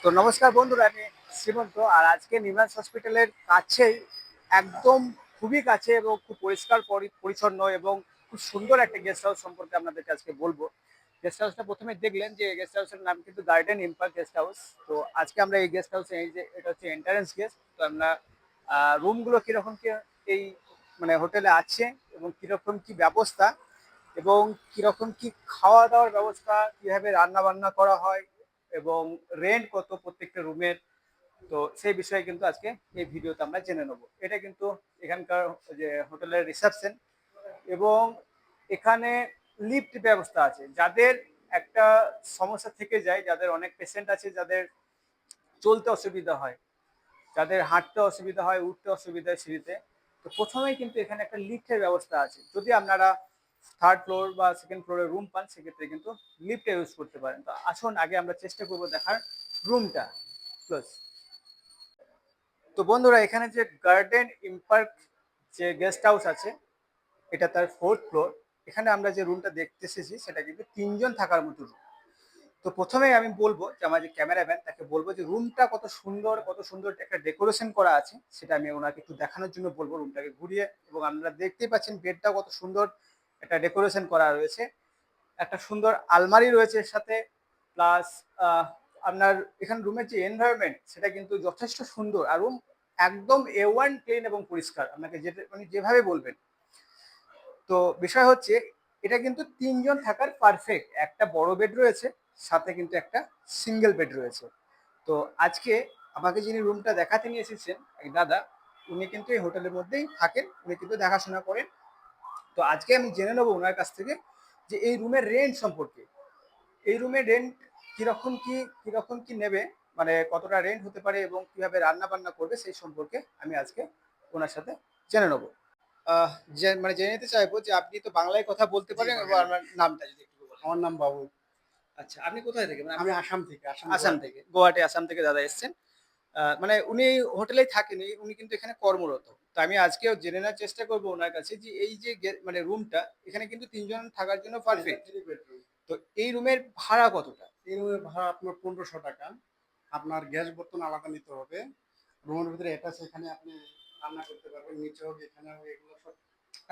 তো নমস্কার বন্ধুরা, আমি শ্রীমন্ত। আর আজকে নিমান্স হসপিটালের কাছেই, একদম খুবই কাছে এবং খুব পরিষ্কার পরিচ্ছন্ন এবং খুব সুন্দর একটা গেস্ট হাউস সম্পর্কে আপনাদেরকে আজকে বলবো। গেস্ট হাউসটা প্রথমে দেখলেন যে গেস্ট হাউসের নাম কিন্তু গার্ডেন ইম্পার্ক গেস্ট হাউস। তো আজকে আমরা এই গেস্ট হাউসে, এই যে এটা হচ্ছে এন্ট্রান্স গেস্ট, তো আমরা রুমগুলো কিরকম কি এই মানে হোটেলে আছে এবং কিরকম কি ব্যবস্থা এবং কিরকম কি খাওয়া দাওয়ার ব্যবস্থা, কিভাবে রান্না বান্না করা হয় এবং রেন্ট কত প্রত্যেকটা রুমের, তো সেই বিষয়ে কিন্তু আজকে এই ভিডিওতে আমরা জেনে নেব। এটা কিন্তু এখানকার যে হোটেলের রিসেপশন, এবং এখানে লিফট ব্যবস্থা আছে। যাদের একটা সমস্যা থেকে যায়, যাদের অনেক পেশেন্ট আছে, যাদের চলতে অসুবিধা হয়, যাদের হাঁটতে অসুবিধা হয়, উঠতে অসুবিধা হয় সিঁড়িতে, তো প্রথমেই কিন্তু এখানে একটা লিফটের ব্যবস্থা আছে। যদি আপনারা থার্ড ফ্লোর বা সেকেন্ড ফ্লোরে রুম পান, সেক্ষেত্রে কিন্তু লিফটে ইউজ করতে পারেন। তো আসুন আগে আমরা চেষ্টা করবো দেখার রুমটা প্লাস। তো বন্ধুরা, এখানে যে গার্ডেন ইম্পার্ক যে গেস্ট হাউস আছে, এটা তার ফোর্থ ফ্লোর। এখানে আমরা যে রুমটা দেখতে এসেছি সেটা কিন্তু 3 জন থাকার মতো রুম। তো প্রথমেই আমি বলবো যে আমার যে ক্যামেরাম্যান, তাকে বলবো যে রুমটা কত সুন্দর একটা ডেকোরেশন করা আছে, সেটা আমি ওনাকে একটু দেখানোর জন্য বলবো রুমটাকে ঘুরিয়ে। এবং আপনারা দেখতেই পাচ্ছেন বেডটা কত সুন্দর একটা ডেকোরেশন করা রয়েছে, একটা সুন্দর আলমারি রয়েছে এর সাথে। প্লাস আপনার এখানে রুমের যে এনভায়রনমেন্ট, সেটা কিন্তু যথেষ্ট সুন্দর। আর রুম একদম A1 ক্লিন এবং পরিষ্কার, আপনাকে যেটা মানে যেভাবে বলবেন। তো বিষয় হচ্ছে, এটা কিন্তু 3 জন থাকার পারফেক্ট একটা বড় বেড রয়েছে, সাথে কিন্তু একটা সিঙ্গেল বেড রয়েছে। তো আজকে আমাকে যিনি রুমটা দেখাতে নিয়ে এসেছেন, এক দাদা, উনি কিন্তু এই হোটেলের মধ্যেই থাকেন, উনি কিন্তু দেখাশোনা করেন। তো আজকে আমি জেনে নেবো ওনার কাছ থেকে যে এই রুমের রেন্ট সম্পর্কে, এই রুমের রেন্ট কিরকম কি নেবে, মানে কতটা রেন্ট হতে পারে এবং কিভাবে রান্না বান্না করবে, সেই সম্পর্কে আমি আজকে ওনার সাথে জেনে নেবো। আহ মানে জেনে নিতে চাইবো যে আপনি তো বাংলায় কথা বলতে জি, পারেন, এবং বাঙালি। আপনার নামটা যদি একটু বলেন। আমার নাম বাবু। আচ্ছা, আপনি কোথায় থেকে, মানে আমি আসাম থেকে, আসাম গুয়াহাটি। থেকে, গুয়াহাটি আসাম থেকে দাদা এসেছেন। মানে উনি এই হোটেলেই থাকেন, উনি কিন্তু এখানে কর্মরত। তো আমি আজকেও জেনে নেওয়ার চেষ্টা করবো ওনার কাছে যে এই যে মানে রুমটা, এখানে কিন্তু 3 জন থাকার জন্য হ্যাঁ, এটা পারফেক্ট। 3 বেডরুম। তো এই রুমের ভাড়া কতটা? এই রুমের ভাড়া আপনার ১৫০০ টাকা। আপনার গ্যাস বর্তন আলাদা নিতে হবে। রুমের ভিতরে অ্যাটাচ এখানে আপনি রান্না করতে পারবেন। নিচে হোক, এখানে হোক, এগুলো সব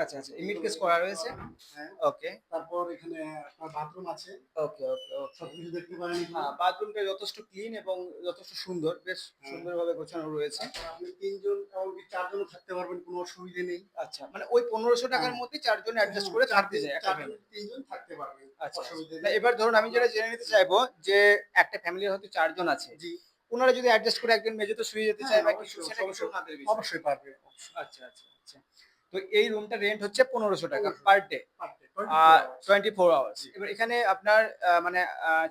আচ্ছা আচ্ছা, ইমিট এগুলো কেস করা করতে রয়েছে। পারবেন। হ্যাঁ। ওকে তারপর এখানে আপনার বাথরুম আছে। ওকে ওকে ওকে। সবকিছু দেখতে পারেন এখানে। হ্যাঁ, বাথরুমটা যথেষ্ট ক্লিন এবং যথেষ্ট সুন্দর, বেশ হ্যাঁ। সুন্দরভাবে গোছানো রয়েছে। তারপর আপনি ৩ জন, এমনকি ৪ জনও থাকতে পারবেন, কোনো অসুবিধে নেই। আচ্ছা, মানে ওই ১৫০০ হ্যাঁ, টাকার মধ্যে ৪ জন অ্যাডজাস্ট হ্যাঁ, করে ৪ থাকতে দিন যায় একটা ৪ জন ফ্যামিলি। ৩ জন থাকতে পারবেন। আচ্ছা আচ্ছা। অসুবিধে না, নেই। এবার ধরুন আমি আপনার যেটা জেনে নিতে চাইবো যে একটা ফ্যামিলির হয়তো ৪ জন আছে। জি। উনারা যদি অ্যাডজাস্ট করে একজন মেঝেতে শুয়ে যেতে হ্যাঁ, চায় বা কিছু, অবশ্যই, সেটা কিন্তু অবশ্যই, ওনাদের বিষয়। অবশ্যই পারবে। আচ্ছা আচ্ছা আচ্ছা। তো এই রুমটা রেন্ট হচ্ছে ১৫০০ টাকা ১৫০০ per day. Per day, 24 hours. 24 hours. জি। এবার এখানে আপনার মানে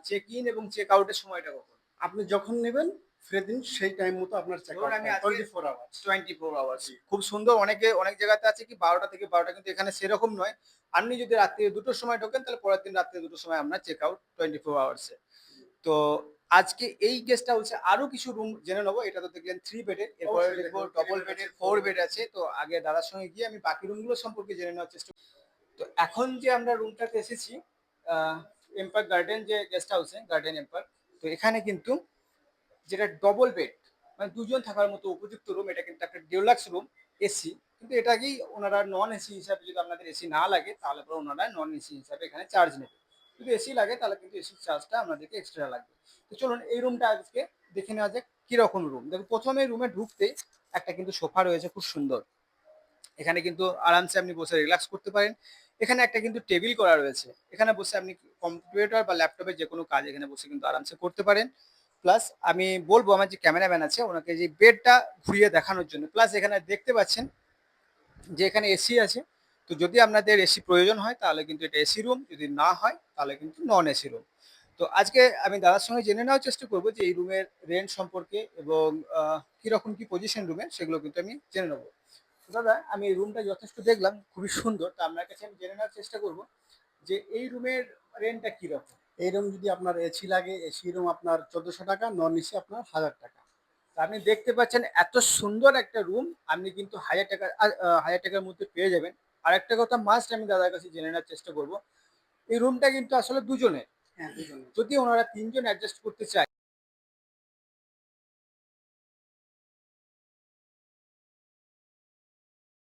চেক ইন এবং চেক আউটের সময়টা কখন? আপনি যখন নেবেন সেদিন সেই টাইম মতো আপনার চেক ধরুন আউট আমি টাইম আজকে 24 আওয়ার্স। 24 আওয়ার্স। জি। খুব সুন্দর। অনেক জায়গাতে আছে কি ১২টা থেকে ১২টা, কিন্তু এখানে সেরকম নয়। আপনি যদি রাত্রি ২টোর সময় ঢোকেন, তাহলে পরের দিন রাত্রি ২টোর সময় আপনার চেক আউট 24 আওয়ার্সে। তো আজকে এই গেস্ট হাউসে আরো কিছু রুম জেনে নেবো। এটা তো দেখলেন 3 বেডের, এরপরে অবশ্যই দেখবো দেখুন 3 ডবল বেড আছে, বেডের, 4 4 বেড বেড আছে। আছে। তো আগে দাদার সঙ্গে গিয়ে আমি বাকি রুমগুলো সম্পর্কে জেনে নেওয়ার চেষ্টা করব। তো এখন যে আমরা রুমটাতে এসেছি, এম্পায়ার গার্ডেন যে গেস্ট হাউসে, গার্ডেন এম্পায়ার, তো এখানে কিন্তু যেটা ডবল বেড, মানে ২ জন থাকার মতো উপযুক্ত রুম, এটা কিন্তু একটা ডিলাক্স রুম, এসি। কিন্তু এটাকেই ওনারা নন এসি হিসাবে, যদি আপনাদের এসি না লাগে তাহলে পরে ওনারা নন এসি হিসাবে এখানে চার্জ নেবে। যদি এসি লাগে তাহলে কিন্তু এসির চার্জটা আপনাদেরকে এক্সট্রা লাগবে। তো চলুন এই রুমটা আজকে দেখে নেওয়া যাক কিরকম রুম। দেখুন, প্রথমে রুমে ঢুকতে একটা কিন্তু সোফা রয়েছে, খুব সুন্দর। এখানে কিন্তু আরামসে আপনি বসে রিল্যাক্স করতে পারেন। এখানে একটা কিন্তু টেবিল করা রয়েছে, এখানে বসে আপনি কম্পিউটার বা ল্যাপটপের যে কোনো কাজ এখানে বসে কিন্তু আরামসে করতে পারেন। প্লাস আমি বলবো আমার যে ক্যামেরাম্যান আছে ওনাকে যে বেডটা ঘুরিয়ে দেখানোর জন্য। প্লাস এখানে দেখতে পাচ্ছেন যে এখানে এসি আছে। তো যদি আপনাদের এসি প্রয়োজন হয় তাহলে কিন্তু এটা এসি রুম, যদি না হয় তাহলে কিন্তু নন এসি রুম। তো আজকে আমি দাদার সঙ্গে জেনে নেওয়ার চেষ্টা করবো যে এই রুমের রেন্ট সম্পর্কে এবং কিরকম কি পজিশন রুমের, সেগুলো কিন্তু আমি জেনে নেবো। তো দাদা, আমি এই রুমটা যথেষ্ট দেখলাম, খুবই সুন্দর। তো আপনার কাছে আমি জেনে নেওয়ার চেষ্টা করব যে এই রুমের রেন্টটা কিরকম। এই রুম যদি আপনার এসি লাগে, এসি রুম আপনার ১৪০০ টাকা, নন এসি আপনার ১০০০ টাকা। তো আপনি দেখতে পাচ্ছেন এত সুন্দর একটা রুম আপনি কিন্তু ১০০০ টাকা, ১০০০ টাকার মধ্যে পেয়ে যাবেন। আর একটা কথা মাস্ট আমি দাদার কাছে জেনে নেওয়ার চেষ্টা করব, এই রুমটা কিন্তু আসলে দুজনের। হ্যাঁ, দুজনে। যদি ওনারা ৩ জন অ্যাডজাস্ট করতে চায়